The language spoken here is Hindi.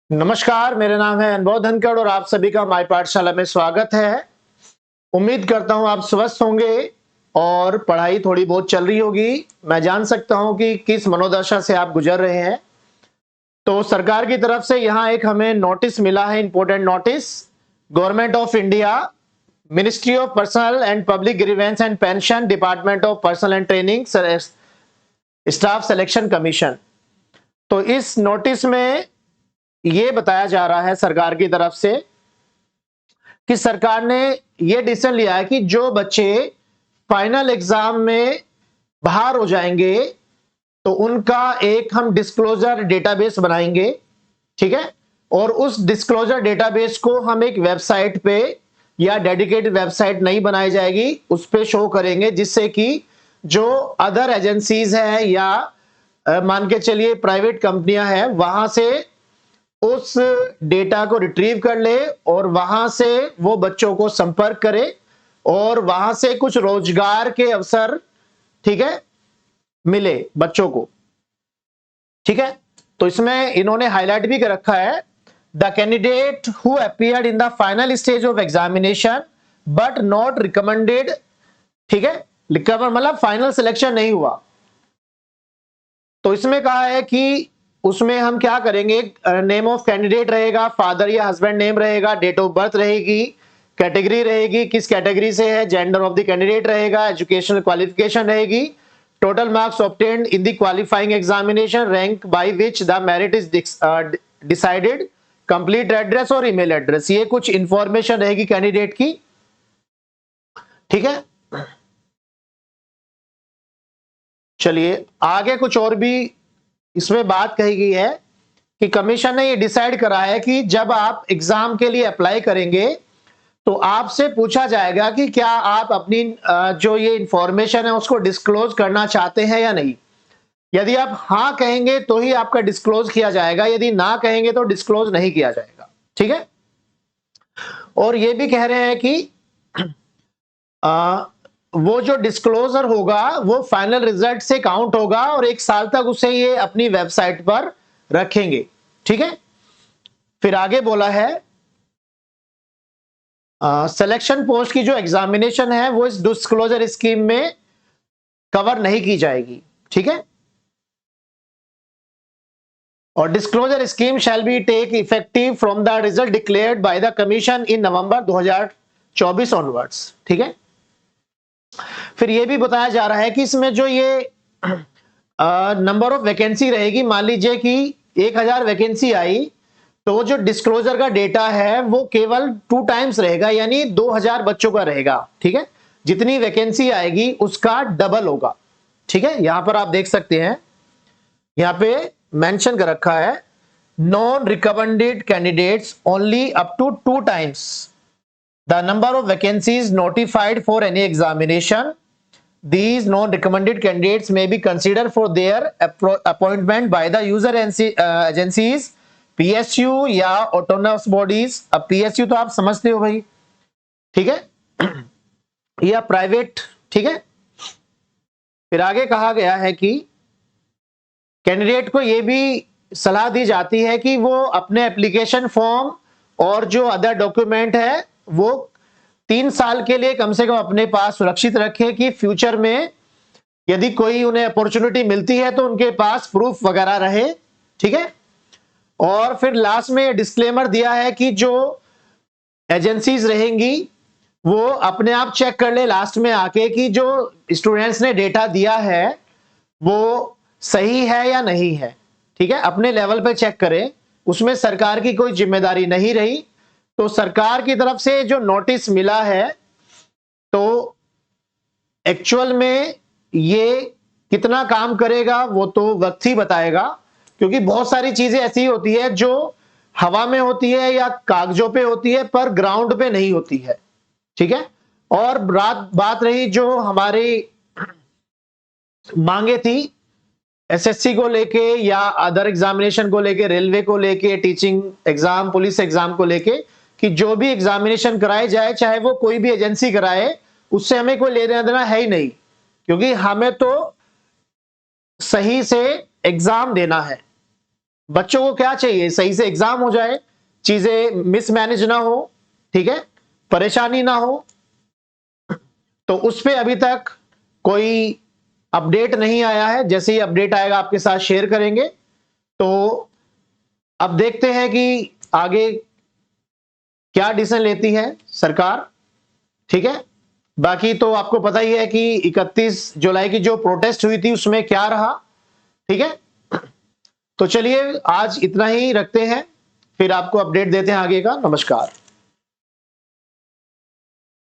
नमस्कार, मेरा नाम है अनुभव धनखड़ और आप सभी का माय पाठशाला में स्वागत है। उम्मीद करता हूँ आप स्वस्थ होंगे और पढ़ाई थोड़ी बहुत चल रही होगी। मैं जान सकता हूँ कि किस मनोदशा से आप गुजर रहे हैं। तो सरकार की तरफ से यहाँ एक हमें नोटिस मिला है, important notice. Government of India, ministry of personal and public grievance and pension, department of personal and training, staff selection commission. तो इस नोटिस में ये बताया जा रहा है सरकार की तरफ से कि सरकार ने ये डिसीजन लिया है कि जो बच्चे फाइनल एग्जाम में बाहर हो जाएंगे तो उनका एक हम डिस्क्लोजर डेटाबेस बनाएंगे, ठीक है। और उस डिस्क्लोजर डेटाबेस को हम एक वेबसाइट पे या डेडिकेटेड वेबसाइट नहीं बनाई जाएगी, उस पे शो करेंगे, जिससे कि जो अदर एजेंसीज है या मान के चलिए प्राइवेट कंपनियां हैं, वहां से उस डेटा को रिट्रीव कर ले और वहां से वो बच्चों को संपर्क करे और वहां से कुछ रोजगार के अवसर, ठीक है, मिले बच्चों को, ठीक है। तो इसमें इन्होंने हाईलाइट भी कर रखा है, the candidate who appeared in the final stage of examination but not recommended, ठीक है, रिकवर मतलब फाइनल सिलेक्शन नहीं हुआ। तो इसमें कहा है कि उसमें हम क्या करेंगे, नेम ऑफ कैंडिडेट रहेगा, फादर या हस्बैंड नेम रहेगा, डेट ऑफ बर्थ रहेगी, कैटेगरी रहेगी, किस कैटेगरी से है, जेंडर ऑफ द कैंडिडेट रहेगा, एजुकेशनल क्वालिफिकेशन रहेगी, total marks obtained in the qualifying examination, rank by which the merit is decided, complete address और ईमेल एड्रेस, ये कुछ इंफॉर्मेशन रहेगी कैंडिडेट की, ठीक है। चलिए आगे कुछ और भी इसमें बात कही गई है कि कमीशन ने ये डिसाइड करा है कि जब आप एग्जाम के लिए अप्लाई करेंगे तो आपसे पूछा जाएगा कि क्या आप अपनी जो ये इंफॉर्मेशन है उसको डिस्क्लोज करना चाहते हैं या नहीं। यदि आप हाँ कहेंगे तो ही आपका डिस्क्लोज किया जाएगा, यदि ना कहेंगे तो डिस्क्लोज नहीं किया जाएगा, ठीक है। और ये भी कह रहे हैं कि वो जो डिस्क्लोजर होगा वो फाइनल रिजल्ट से काउंट होगा और 1 साल तक उसे ये अपनी वेबसाइट पर रखेंगे, ठीक है। फिर आगे बोला है सिलेक्शन पोस्ट की जो एग्जामिनेशन है वो इस डिस्क्लोजर स्कीम में कवर नहीं की जाएगी, ठीक है। और disclosure scheme shall be take effective from the result declared by the commission in November 2024 onwards, ठीक है। फिर यह भी बताया जा रहा है कि इसमें जो ये नंबर ऑफ वैकेंसी रहेगी, मान लीजिए कि 1000 वैकेंसी आई तो जो डिस्क्लोजर का डेटा है वो केवल 2 टाइम्स रहेगा, यानी 2000 बच्चों का रहेगा, ठीक है। जितनी वैकेंसी आएगी उसका डबल होगा, ठीक है। यहां पर आप देख सकते हैं, यहां पे मेंशन कर रखा है, non recommended candidates only up to 2 times the number of vacancies notified for any examination. These non-recommended candidates may be considered for their appointment by the user agencies, PSU या autonomous bodies। अब PSU तो आप समझते हो भाई, ठीक है, या प्राइवेट, ठीक है। फिर आगे कहा गया है कि कैंडिडेट को यह भी सलाह दी जाती है कि वो अपने एप्लीकेशन फॉर्म और जो अदर डॉक्यूमेंट है वो 3 साल के लिए कम से कम अपने पास सुरक्षित रखे कि फ्यूचर में यदि कोई उन्हें अपॉर्चुनिटी मिलती है तो उनके पास प्रूफ वगैरह रहे, ठीक है। और फिर लास्ट में डिस्क्लेमर दिया है कि जो एजेंसीज रहेंगी वो अपने आप चेक कर ले लास्ट में आके कि जो स्टूडेंट्स ने डेटा दिया है वो सही है या नहीं है, ठीक है। अपने लेवल पे चेक करें, उसमें सरकार की कोई जिम्मेदारी नहीं रही। तो सरकार की तरफ से जो नोटिस मिला है तो एक्चुअल में ये कितना काम करेगा वो तो वक्त ही बताएगा, क्योंकि बहुत सारी चीजें ऐसी होती है जो हवा में होती है या कागजों पे होती है पर ग्राउंड पे नहीं होती है, ठीक है। और बात रही जो हमारी मांगे थी एसएससी को लेके या अदर एग्जामिनेशन को लेके, रेलवे को लेके, टीचिंग एग्जाम, पुलिस एग्जाम को लेके, कि जो भी एग्जामिनेशन कराए जाए चाहे वो कोई भी एजेंसी कराए, उससे हमें कोई लेना देना है ही नहीं, क्योंकि हमें तो सही से एग्जाम देना है। बच्चों को क्या चाहिए, सही से एग्जाम हो जाए, चीजें मिसमैनेज ना हो, ठीक है, परेशानी ना हो। तो उस पे अभी तक कोई अपडेट नहीं आया है, जैसे ही अपडेट आएगा आपके साथ शेयर करेंगे। तो अब देखते हैं कि आगे क्या डिसीजन लेती है सरकार, ठीक है। बाकी तो आपको पता ही है कि 31 जुलाई की जो प्रोटेस्ट हुई थी उसमें क्या रहा, ठीक है। तो चलिए आज इतना ही रखते हैं, फिर आपको अपडेट देते हैं आगे का। नमस्कार।